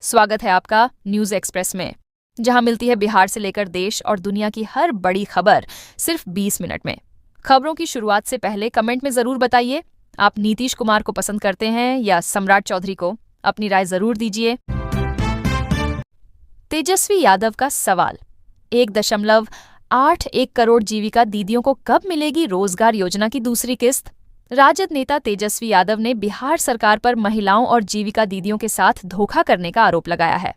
स्वागत है आपका न्यूज एक्सप्रेस में, जहां मिलती है बिहार से लेकर देश और दुनिया की हर बड़ी खबर सिर्फ 20 मिनट में। खबरों की शुरुआत से पहले कमेंट में जरूर बताइए आप नीतीश कुमार को पसंद करते हैं या सम्राट चौधरी को। अपनी राय जरूर दीजिए। तेजस्वी यादव का सवाल, 1.81 करोड़ जीविका दीदियों को कब मिलेगी रोजगार योजना की दूसरी किस्त? राजद नेता तेजस्वी यादव ने बिहार सरकार पर महिलाओं और जीविका दीदियों के साथ धोखा करने का आरोप लगाया है।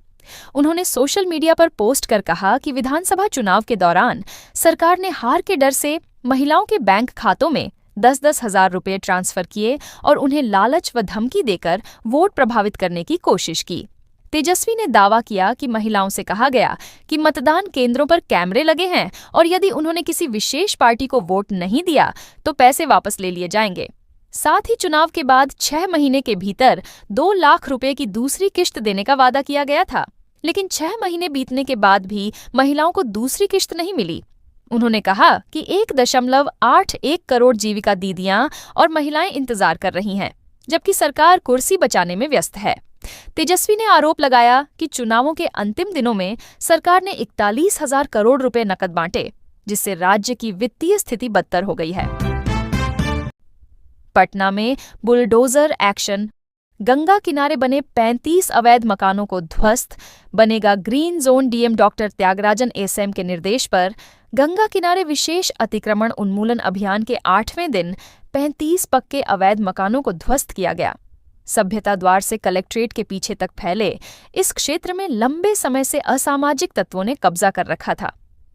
उन्होंने सोशल मीडिया पर पोस्ट कर कहा कि विधानसभा चुनाव के दौरान सरकार ने हार के डर से महिलाओं के बैंक खातों में 10-10 हजार रुपये ट्रांसफर किए और उन्हें लालच व धमकी देकर वोट प्रभावित करने की कोशिश की। तेजस्वी ने दावा किया कि महिलाओं से कहा गया कि मतदान केंद्रों पर कैमरे लगे हैं और यदि उन्होंने किसी विशेष पार्टी को वोट नहीं दिया तो पैसे वापस ले लिए जाएंगे। साथ ही चुनाव के बाद 6 महीने के भीतर 2 लाख रुपए की दूसरी किश्त देने का वादा किया गया था, लेकिन 6 महीने बीतने के बाद भी महिलाओं को दूसरी किश्त नहीं मिली। उन्होंने कहा कि 1.81 करोड़ जीविका दीदियां और महिलाएं इंतजार कर रही हैं, जबकि सरकार कुर्सी बचाने में व्यस्त है। तेजस्वी ने आरोप लगाया कि चुनावों के अंतिम दिनों में सरकार ने 41,000 करोड़ रुपए नकद बांटे, जिससे राज्य की वित्तीय स्थिति बदतर हो गई है। पटना में बुलडोजर एक्शन, गंगा किनारे बने 35 अवैध मकानों को ध्वस्त, बनेगा green zone. DM doctor Tyagarajan SM के निर्देश पर गंगा किनारे विशेष अतिक्रमण उन्मूलन अभियान के 8वें दिन 35 पक्के अवैध मकानों को ध्वस्त किया गया। सभ्यता द्वार से कलेक्ट्रेट के पीछे तक फैले इस क्षेत्र में लंबे समय से असामाजिक तत्वों ने कब्जा कर रखा था।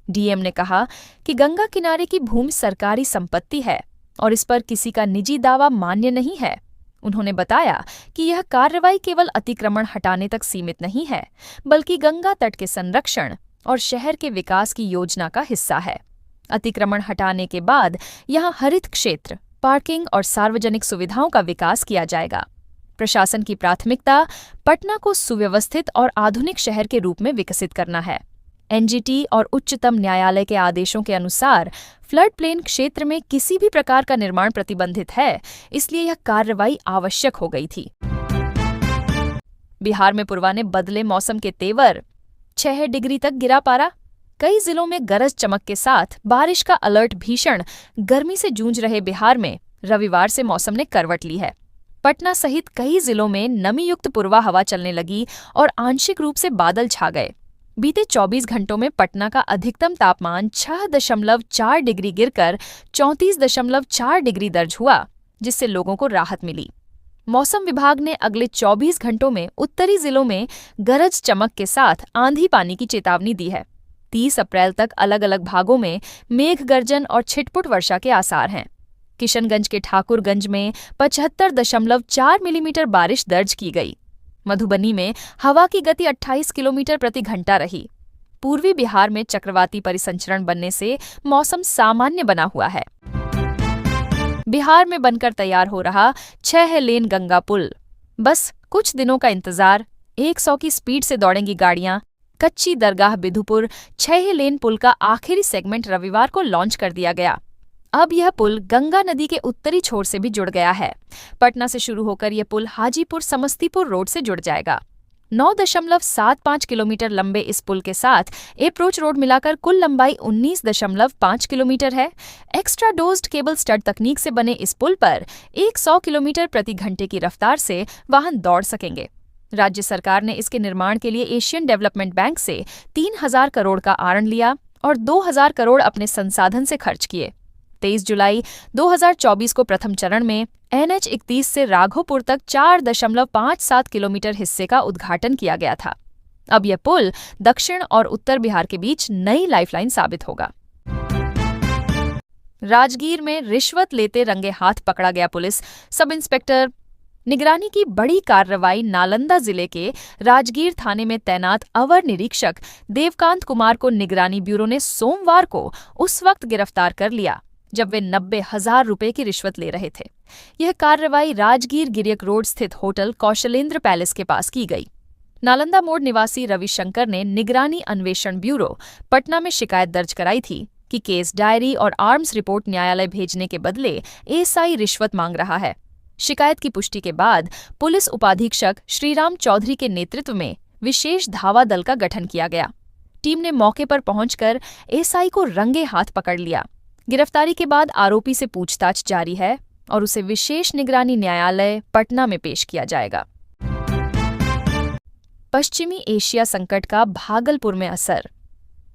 डीएम ने कहा कि गंगा किनारे की भूमि सरकारी संपत्ति है और इस पर किसी का निजी दावा मान्य नहीं है। उन्होंने बताया कि यह कार्रवाई केवल अतिक्रमण हटाने तक सीमित नहीं है, बल्कि गंगा तट के संरक्षण और शहर के विकास की योजना का हिस्सा है। अतिक्रमण हटाने के बाद यहां हरित क्षेत्र, पार्किंग और सार्वजनिक सुविधाओं का विकास किया जाएगा। प्रशासन की प्राथमिकता पटना को सुव्यवस्थित और आधुनिक शहर के रूप में विकसित करना है। एनजीटी और उच्चतम न्यायालय के आदेशों के अनुसार फ्लड प्लेन क्षेत्र में किसी भी प्रकार का निर्माण प्रतिबंधित है, इसलिए यह कार्रवाई आवश्यक हो गई थी। बिहार में पूर्वा ने बदले मौसम के तेवर, 6 डिग्री तक गिरा पारा। कई जिलों में गरज चमक के साथ बारिश का अलर्ट। भीषण गर्मी से जूझ रहे बिहार में रविवार से मौसम ने करवट ली है। पटना सहित कई जिलों में नमीयुक्त पूर्वा हवा चलने लगी और आंशिक रूप से बादल छा गए। बीते 24 घंटों में पटना का अधिकतम तापमान 6.4 डिग्री गिरकर 34.4 डिग्री दर्ज हुआ, जिससे लोगों को राहत मिली। मौसम विभाग ने अगले 24 घंटों में उत्तरी जिलों में गरज चमक के साथ आंधी पानी की चेतावनी दी है। 30 अप्रैल तक अलग अलग भागों में मेघ गर्जन और छिटपुट वर्षा के आसार हैं। किशनगंज के ठाकुरगंज में 75.4 मिलीमीटर बारिश दर्ज की गई। मधुबनी में हवा की गति 28 किलोमीटर प्रति घंटा रही। पूर्वी बिहार में चक्रवाती परिसंचरण बनने से मौसम सामान्य बना हुआ है। बिहार में बनकर तैयार हो रहा 6 लेन गंगा पुल, बस कुछ दिनों का इंतजार। 100 की स्पीड से दौड़ेंगी गाड़ियां। कच्ची दरगाह बिधुपुर 6 लेन पुल का आखिरी सेगमेंट रविवार को लॉन्च कर दिया गया। अब यह पुल गंगा नदी के उत्तरी छोर से भी जुड़ गया है। पटना से शुरू होकर यह पुल हाजीपुर समस्तीपुर रोड से जुड़ जाएगा। 9.75 किलोमीटर लंबे इस पुल के साथ अप्रोच रोड मिलाकर कुल लंबाई 19.5 किलोमीटर है। एक्स्ट्रा डोज्ड केबल स्टड तकनीक से बने इस पुल पर 100 किलोमीटर प्रति घंटे की रफ्तार से वाहन दौड़ सकेंगे। राज्य सरकार ने इसके निर्माण के लिए एशियन डेवलपमेंट बैंक से 3,000 करोड़ का आरण लिया और 2,000 करोड़ अपने संसाधन से खर्च किए। 23 जुलाई 2024 को प्रथम चरण में NH-31 से राघोपुर तक 4.57 किलोमीटर हिस्से का उद्घाटन किया गया था। अब यह पुल दक्षिण और उत्तर बिहार के बीच नई लाइफलाइन साबित होगा। राजगीर में रिश्वत लेते रंगे हाथ पकड़ा गया पुलिस सब इंस्पेक्टर। निगरानी की बड़ी कार्रवाई। नालंदा जिले के राजगीर थाने में तैनात अवर निरीक्षक देवकांत कुमार को निगरानी ब्यूरो ने सोमवार को उस वक्त गिरफ्तार कर लिया जब वे 90,000 रुपए की रिश्वत ले रहे थे। यह कार्रवाई राजगीर गिरियक रोड स्थित होटल कौशलेंद्र पैलेस के पास की गई। नालंदा मोड़ निवासी रविशंकर ने निगरानी अन्वेषण ब्यूरो पटना में शिकायत दर्ज कराई थी कि केस डायरी और आर्म्स रिपोर्ट न्यायालय भेजने के बदले एएसआई रिश्वत मांग रहा है। शिकायत की पुष्टि के बाद पुलिस उपाधीक्षक श्रीराम चौधरी के नेतृत्व में विशेष धावा दल का गठन किया गया। टीम ने मौके पर पहुंचकर एसआई को रंगे हाथ पकड़ लिया। गिरफ्तारी के बाद आरोपी से पूछताछ जारी है और उसे विशेष निगरानी न्यायालय पटना में पेश किया जाएगा। पश्चिमी एशिया संकट का भागलपुर में असर।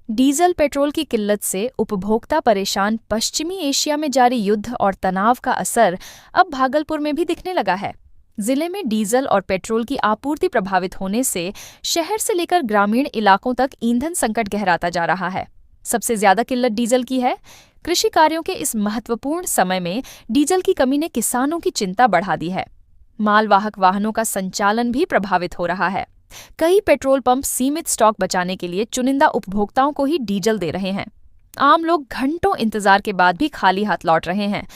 डीजल पेट्रोल की किल्लत से उपभोक्ता परेशान। पश्चिमी एशिया में जारी युद्ध और तनाव का असर अब भागलपुर में भी दिखने लगा है। जिले में डीजल और पेट्रोल की आपूर्ति प्रभावित होने से शहर से लेकर ग्रामीण इलाकों तक ईंधन संकट गहराता जा रहा है। सबसे ज्यादा किल्लत डीजल की है। कृषि कार्यों के इस महत्वपूर्ण समय में डीजल की कमी ने किसानों की चिंता बढ़ा दी है। मालवाहक वाहनों का संचालन भी प्रभावित हो रहा है। कई पेट्रोल पंप सीमित स्टॉक बचाने के लिए चुनिंदा उपभोक्ताओं को ही डीजल दे रहे हैं। आम लोग घंटों इंतजार के बाद भी खाली हाथ लौट रहे हैं।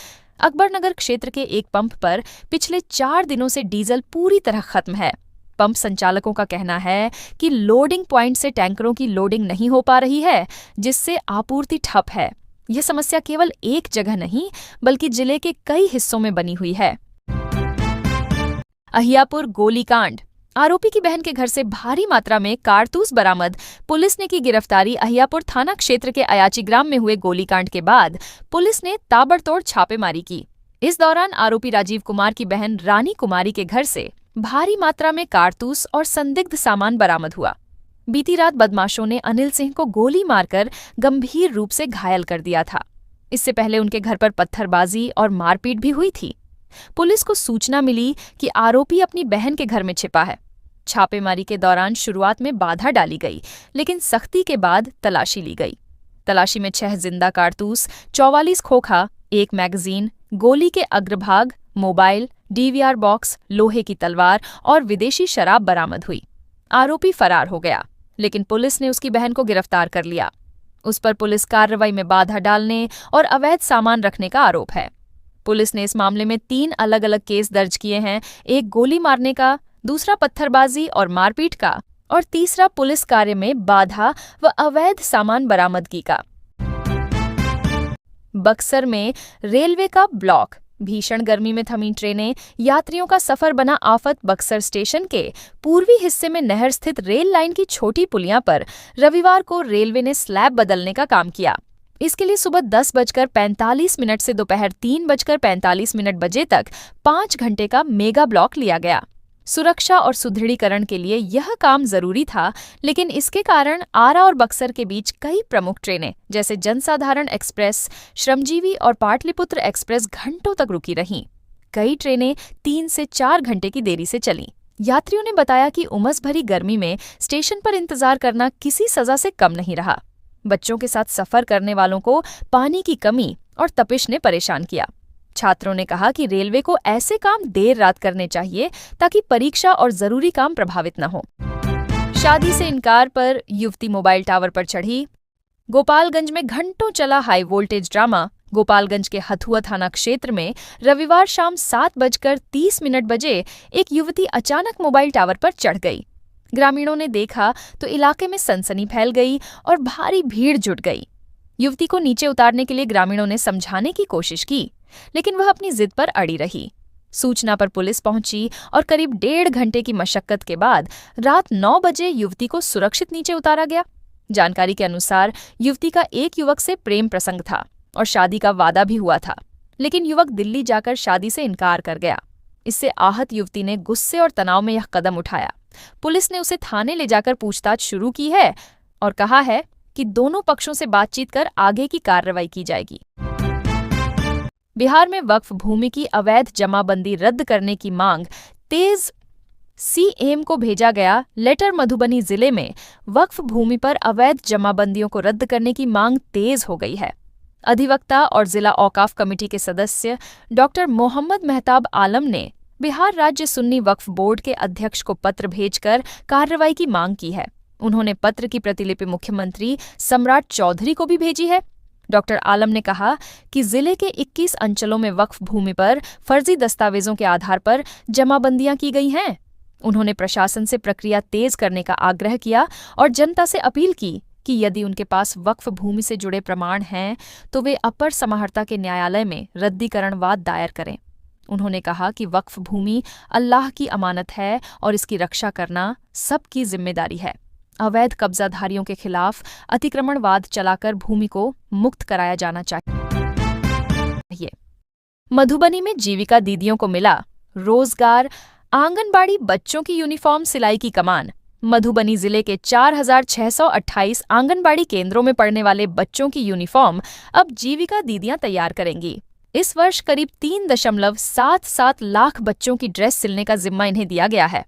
अकबरनगर क्षेत्र के एक पंप पर पिछले 4 दिनों से डीजल पूरी तरह खत्म है। पंप संचालकों का कहना है कि लोडिंग पॉइंट से टैंकरों की लोडिंग नहीं हो पा रही है, जिससे आपूर्ति ठप है। यह समस्या केवल एक जगह नहीं बल्कि जिले के कई हिस्सों में बनी हुई है। अहियापुर गोलीकांड। आरोपी की बहन के घर से भारी मात्रा में कारतूस बरामद। पुलिस ने की गिरफ्तारी। अहियापुर थाना क्षेत्र के अयाची ग्राम में हुए गोलीकांड के बाद पुलिस ने ताबड़तोड़ छापेमारी की। इस दौरान आरोपी राजीव कुमार की बहन रानी कुमारी के घर से भारी मात्रा में कारतूस और संदिग्ध सामान बरामद हुआ। बीती रात बदमाशों ने अनिल सिंह को गोली मारकर गंभीर रूप से घायल कर दिया था। इससे पहले उनके घर पर पत्थरबाजी और मारपीट भी हुई थी। पुलिस को सूचना मिली कि आरोपी अपनी बहन के घर में छिपा है। छापेमारी के दौरान शुरुआत में बाधा डाली गई, लेकिन सख्ती के बाद तलाशी ली गई। तलाशी में 6 जिंदा कारतूस, 44 खोखा, 1 मैगजीन, गोली के अग्रभाग, मोबाइल, डीवीआर बॉक्स, लोहे की तलवार और विदेशी शराब बरामद हुई। आरोपी फरार हो गया, लेकिन पुलिस ने उसकी बहन को गिरफ्तार कर लिया। उस पर पुलिस कार्रवाई में बाधा डालने और अवैध सामान रखने का आरोप है। पुलिस ने इस मामले में 3 अलग-अलग केस दर्ज किए हैं। एक गोली मारने का, दूसरा पत्थरबाजी और मारपीट का और तीसरा पुलिस कार्य में बाधा व अवैध सामान बरामदगी का। बक्सर में रेलवे का ब्लॉक। भीषण गर्मी में थमी ट्रेनें, यात्रियों का सफर बना आफत। बक्सर स्टेशन के पूर्वी हिस्से में नहर स्थित रेल लाइन की छोटी पुलिया पर रविवार को रेलवे ने स्लैब बदलने का काम किया। इसके लिए सुबह 10:45 से दोपहर 3:45 बजे तक 5 घंटे का मेगा ब्लॉक लिया गया। सुरक्षा और सुदृढ़ीकरण के लिए यह काम जरूरी था, लेकिन इसके कारण आरा और बक्सर के बीच कई प्रमुख ट्रेनें जैसे जनसाधारण एक्सप्रेस, श्रमजीवी और पाटलिपुत्र एक्सप्रेस घंटों तक रुकी रहीं। कई ट्रेनें 3 से 4 घंटे की देरी से चलीं। यात्रियों ने बताया कि उमस भरी गर्मी में स्टेशन पर इंतजार करना किसी सजा से कम नहीं रहा। बच्चों के साथ सफर करने वालों को पानी की कमी और तपिश ने परेशान किया। छात्रों ने कहा कि रेलवे को ऐसे काम देर रात करने चाहिए ताकि परीक्षा और जरूरी काम प्रभावित न हो। शादी से इनकार पर युवती मोबाइल टावर पर चढ़ी। गोपालगंज में घंटों चला हाई वोल्टेज ड्रामा। गोपालगंज के हथुआ थाना क्षेत्र में रविवार शाम 7:30 बजे एक युवती अचानक मोबाइल टावर पर चढ़ गई। ग्रामीणों ने देखा तो इलाके में सनसनी फैल गई और भारी भीड़ जुट गई। युवती को नीचे उतारने के लिए ग्रामीणों ने समझाने की कोशिश की, लेकिन वह अपनी जिद पर अड़ी रही। सूचना पर पुलिस पहुंची और करीब 1.5 घंटे की मशक्कत के बाद रात 9 बजे युवती को सुरक्षित नीचे उतारा गया। जानकारी के अनुसार युवती का एक युवक से प्रेम प्रसंग था और शादी का वादा भी हुआ था, लेकिन युवक दिल्ली जाकर शादी से इनकार कर गया। इससे आहत युवती ने गुस्से और तनाव में यह कदम उठाया। पुलिस ने उसे थाने ले जाकर पूछताछ शुरू की है और कहा है कि दोनों पक्षों से बातचीत कर आगे की कार्रवाई की जाएगी। बिहार में वक्फ भूमि की अवैध जमाबंदी रद्द करने की मांग तेज। सीएम को भेजा गया लेटर। मधुबनी जिले में वक्फ भूमि पर अवैध जमाबंदियों को रद्द करने की मांग तेज हो गई है। अधिवक्ता और जिला औकाफ कमेटी के सदस्य डॉक्टर मोहम्मद मेहताब आलम ने बिहार राज्य सुन्नी वक्फ बोर्ड के अध्यक्ष को पत्र भेजकर कार्रवाई की मांग की है। उन्होंने पत्र की प्रतिलिपि मुख्यमंत्री सम्राट चौधरी को भी भेजी है। डॉक्टर आलम ने कहा कि जिले के 21 अंचलों में वक्फ भूमि पर फर्जी दस्तावेजों के आधार पर जमाबंदियां की गई हैं। उन्होंने प्रशासन से प्रक्रिया तेज करने का आग्रह किया और जनता से अपील की कि यदि उनके पास वक्फ भूमि से जुड़े प्रमाण हैं तो वे अपर समाहर्ता के न्यायालय में रद्दीकरण वाद दायर करें। उन्होंने कहा कि वक्फ भूमि अल्लाह की अमानत है और इसकी रक्षा करना सबकी जिम्मेदारी है। अवैध कब्जाधारियों के खिलाफ अतिक्रमणवाद चलाकर भूमि को मुक्त कराया जाना चाहिए। मधुबनी में जीविका दीदियों को मिला रोजगार। आंगनबाड़ी बच्चों की यूनिफॉर्म सिलाई की कमान। मधुबनी जिले के 4,628 आंगनबाड़ी केंद्रों में पढ़ने वाले बच्चों की यूनिफॉर्म अब जीविका दीदियां तैयार करेंगी। इस वर्ष करीब 3.77 लाख बच्चों की ड्रेस सिलने का जिम्मा इन्हें दिया गया है।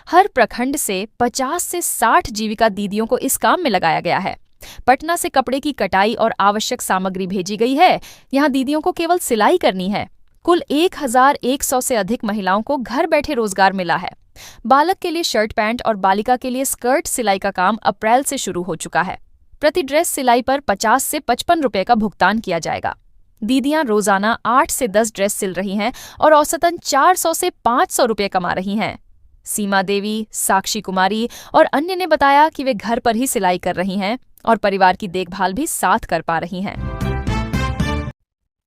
हर प्रखंड से 50 से 60 जीविका दीदियों को इस काम में लगाया गया है। पटना से कपड़े की कटाई और आवश्यक सामग्री भेजी गई है। यहाँ दीदियों को केवल सिलाई करनी है। कुल 1,100 से अधिक महिलाओं को घर बैठे रोजगार मिला है। बालक के लिए शर्ट पैंट और बालिका के लिए स्कर्ट सिलाई का काम अप्रैल से शुरू हो चुका है। प्रति ड्रेस सिलाई पर 50 से 55 रुपये का भुगतान किया जाएगा। दीदियां रोजाना 8 से 10 ड्रेस सिल रही हैं और औसतन 400 से 500 रुपये कमा रही हैं। सीमा देवी, साक्षी कुमारी और अन्य ने बताया कि वे घर पर ही सिलाई कर रही हैं और परिवार की देखभाल भी साथ कर पा रही हैं।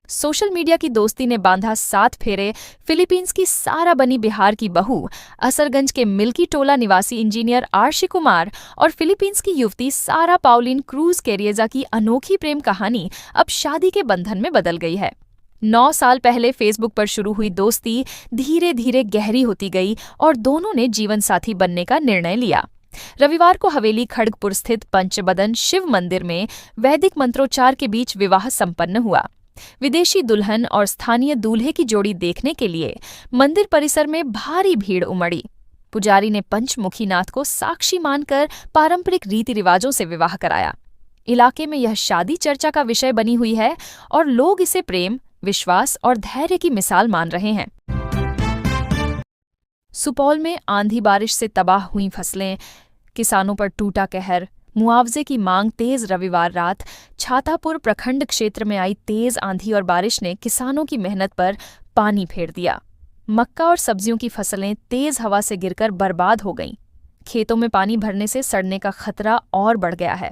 सोशल मीडिया की दोस्ती ने बांधा 7 फेरे। फिलीपींस की सारा बनी बिहार की बहू, असरगंज के मिल्की टोला निवासी इंजीनियर आर्शी कुमार और फिलीपींस की युवती सारा पाउलिन क्रूज कैरियजा की अनोखी प्रेम कहानी अब शादी के बंधन में बदल गई है। 9 साल पहले फेसबुक पर शुरू हुई दोस्ती धीरे धीरे गहरी होती गई और दोनों ने जीवन साथी बनने का निर्णय लिया। रविवार को हवेली खड़गपुर स्थित पंचबदन शिव मंदिर में वैदिक मंत्रोच्चार के बीच विवाह संपन्न हुआ। विदेशी दुल्हन और स्थानीय दूल्हे की जोड़ी देखने के लिए मंदिर परिसर में भारी भीड़ उमड़ी। पुजारी ने पंचमुखीनाथ को साक्षी मानकर पारंपरिक रीति रिवाजों से विवाह कराया। इलाके में यह शादी चर्चा का विषय बनी हुई है और लोग इसे प्रेम, विश्वास और धैर्य की मिसाल मान रहे हैं। सुपौल में आंधी बारिश से तबाह हुई फसलें, किसानों पर टूटा कहर। मुआवजे की मांग तेज। रविवार रात छातापुर प्रखंड क्षेत्र में आई तेज आंधी और बारिश ने किसानों की मेहनत पर पानी फेर दिया। मक्का और सब्जियों की फसलें तेज हवा से गिरकर बर्बाद हो गईं। खेतों में पानी भरने से सड़ने का खतरा और बढ़ गया है।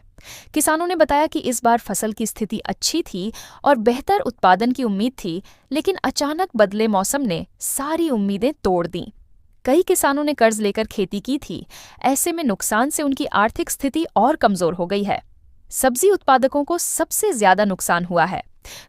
किसानों ने बताया कि इस बार फसल की स्थिति अच्छी थी और बेहतर उत्पादन की उम्मीद थी, लेकिन अचानक बदले मौसम ने सारी उम्मीदें तोड़ दीं। कई किसानों ने कर्ज लेकर खेती की थी। ऐसे में नुकसान से उनकी आर्थिक स्थिति और कमजोर हो गई है। सब्जी उत्पादकों को सबसे ज्यादा नुकसान हुआ है।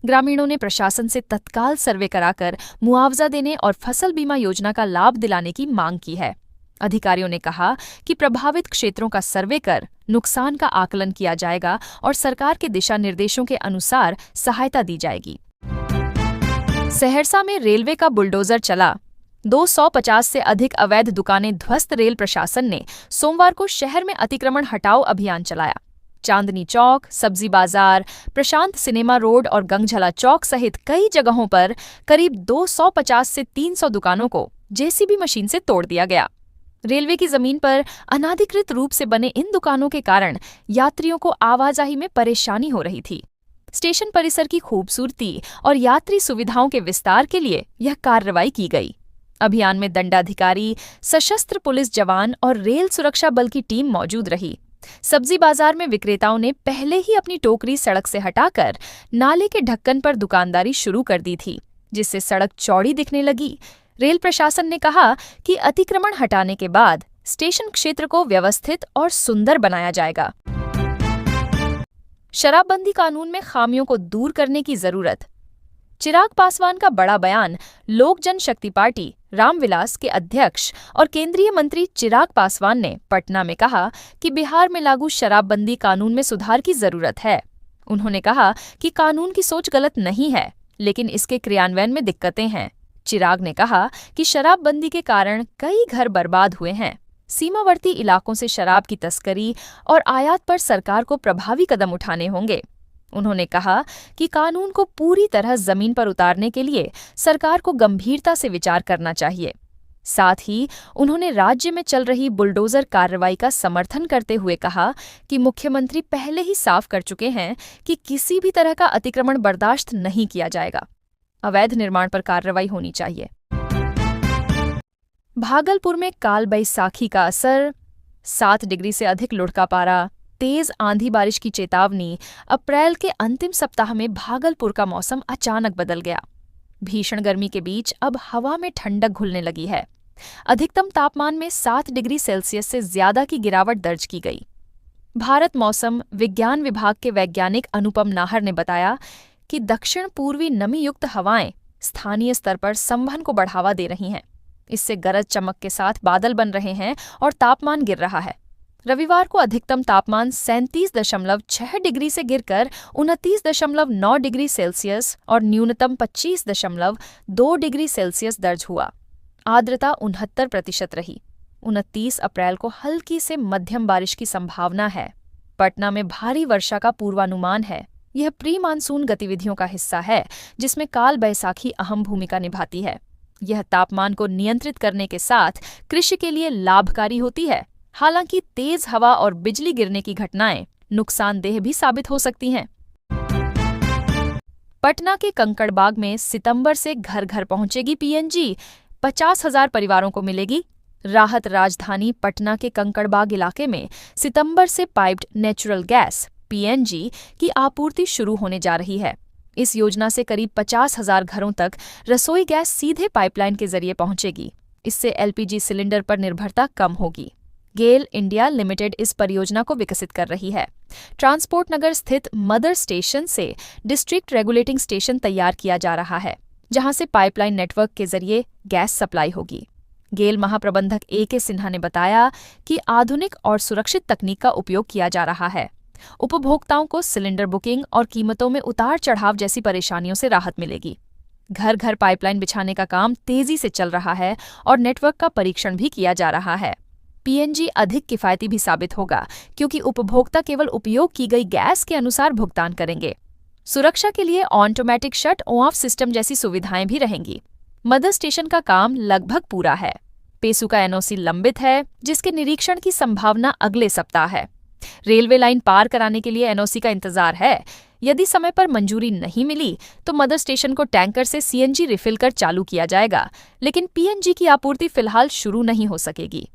ग्रामीणों ने प्रशासन से तत्काल सर्वे कराकर मुआवजा देने और फसल बीमा योजना का लाभ दिलाने की मांग की है। अधिकारियों ने कहा कि प्रभावित क्षेत्रों का सर्वे कर नुकसान का आकलन किया जाएगा और सरकार के दिशा निर्देशों के अनुसार सहायता दी जाएगी। सहरसा में रेलवे का बुलडोजर चला। 250 से अधिक अवैध दुकानें ध्वस्त। रेल प्रशासन ने सोमवार को शहर में अतिक्रमण हटाओ अभियान चलाया। चांदनी चौक, सब्जी बाजार, प्रशांत सिनेमा रोड और गंगझला चौक सहित कई जगहों पर करीब 250 से 300 दुकानों को जेसीबी मशीन से तोड़ दिया गया। रेलवे की जमीन पर अनाधिकृत रूप से बने इन दुकानों के कारण यात्रियों को आवाजाही में परेशानी हो रही थी। स्टेशन परिसर की खूबसूरती और यात्री सुविधाओं के विस्तार के लिए यह कार्रवाई की गई। अभियान में दंडाधिकारी, सशस्त्र पुलिस जवान और रेल सुरक्षा बल की टीम मौजूद रही। सब्जी बाजार में विक्रेताओं ने पहले ही अपनी टोकरी सड़क से हटाकर नाले के ढक्कन पर दुकानदारी शुरू कर दी थी, जिससे सड़क चौड़ी दिखने लगी। रेल प्रशासन ने कहा कि अतिक्रमण हटाने के बाद स्टेशन क्षेत्र को व्यवस्थित और सुंदर बनाया जाएगा। शराबबंदी कानून में खामियों को दूर करने की जरूरत। चिराग पासवान का बड़ा बयान। लोक जनशक्ति पार्टी रामविलास के अध्यक्ष और केंद्रीय मंत्री चिराग पासवान ने पटना में कहा कि बिहार में लागू शराबबंदी कानून में सुधार की जरूरत है। उन्होंने कहा कि कानून की सोच गलत नहीं है, लेकिन इसके क्रियान्वयन में दिक्कतें हैं। चिराग ने कहा कि शराबबंदी के कारण कई घर बर्बाद हुए हैं। सीमावर्ती इलाकों से शराब की तस्करी और आयात पर सरकार को प्रभावी कदम उठाने होंगे। उन्होंने कहा कि कानून को पूरी तरह जमीन पर उतारने के लिए सरकार को गंभीरता से विचार करना चाहिए। साथ ही उन्होंने राज्य में चल रही बुलडोजर कार्रवाई का समर्थन करते हुए कहा कि मुख्यमंत्री पहले ही साफ कर चुके हैं कि किसी भी तरह का अतिक्रमण बर्दाश्त नहीं किया जाएगा। अवैध निर्माण पर कार्रवाई होनी चाहिए। भागलपुर में काल बैसाखी का असर। 7 डिग्री से अधिक लुढ़का पारा। तेज आंधी बारिश की चेतावनी। अप्रैल के अंतिम सप्ताह में भागलपुर का मौसम अचानक बदल गया। भीषण गर्मी के बीच अब हवा में ठंडक घुलने लगी है। अधिकतम तापमान में 7 डिग्री सेल्सियस से ज्यादा की गिरावट दर्ज की गई। भारत मौसम विज्ञान विभाग के वैज्ञानिक अनुपम नाहर ने बताया कि दक्षिण पूर्वी नमी युक्त हवाएं स्थानीय स्तर पर संवहन को बढ़ावा दे रही हैं। इससे गरज चमक के साथ बादल बन रहे हैं और तापमान गिर रहा है। रविवार को अधिकतम तापमान 37.6 डिग्री से गिरकर 29.9 डिग्री सेल्सियस और न्यूनतम 25.2 डिग्री सेल्सियस दर्ज हुआ। आर्द्रता 69% रही। 29 अप्रैल को हल्की से मध्यम बारिश की संभावना है। पटना में भारी वर्षा का पूर्वानुमान है। यह प्री मानसून गतिविधियों का हिस्सा है, जिसमें काल बैसाखी अहम भूमिका निभाती है। यह तापमान को नियंत्रित करने के साथ कृषि के लिए लाभकारी होती है। हालांकि तेज हवा और बिजली गिरने की घटनाएं नुकसानदेह भी साबित हो सकती हैं। पटना के कंकड़बाग में सितंबर से घर घर पहुंचेगी पीएनजी, 50,000 परिवारों को मिलेगी राहत। राजधानी पटना के कंकड़बाग इलाके में सितंबर से पाइप्ड नेचुरल गैस पीएनजी की आपूर्ति शुरू होने जा रही है। इस योजना से करीब 50,000 घरों तक रसोई गैस सीधे पाइपलाइन के जरिए पहुंचेगी। इससे एलपीजी सिलेंडर पर निर्भरता कम होगी। गेल इंडिया लिमिटेड इस परियोजना को विकसित कर रही है। ट्रांसपोर्ट नगर स्थित मदर स्टेशन से डिस्ट्रिक्ट रेगुलेटिंग स्टेशन तैयार किया जा रहा है, जहां से पाइपलाइन नेटवर्क के जरिए गैस सप्लाई होगी। गेल महाप्रबंधक AK सिन्हा ने बताया कि आधुनिक और सुरक्षित तकनीक का उपयोग किया जा रहा है। उपभोक्ताओं को सिलेंडर बुकिंग और कीमतों में उतार चढ़ाव जैसी परेशानियों से राहत मिलेगी। घर घर पाइपलाइन बिछाने का काम तेजी से चल रहा है और नेटवर्क का परीक्षण भी किया जा रहा है। पीएनजी अधिक किफायती भी साबित होगा, क्योंकि उपभोक्ता केवल उपयोग की गई गैस के अनुसार भुगतान करेंगे। सुरक्षा के लिए ऑटोमेटिक शट ऑफ सिस्टम जैसी सुविधाएं भी रहेंगी। मदर स्टेशन का काम लगभग पूरा है। पेसू का एनओसी लंबित है, जिसके निरीक्षण की संभावना अगले सप्ताह है। रेलवे लाइन पार कराने के लिए एनओसी का इंतजार है। यदि समय पर मंजूरी नहीं मिली तो मदर स्टेशन को टैंकर से सीएनजी रिफिल कर चालू किया जाएगा, लेकिन पीएनजी की आपूर्ति फिलहाल शुरू नहीं हो सकेगी।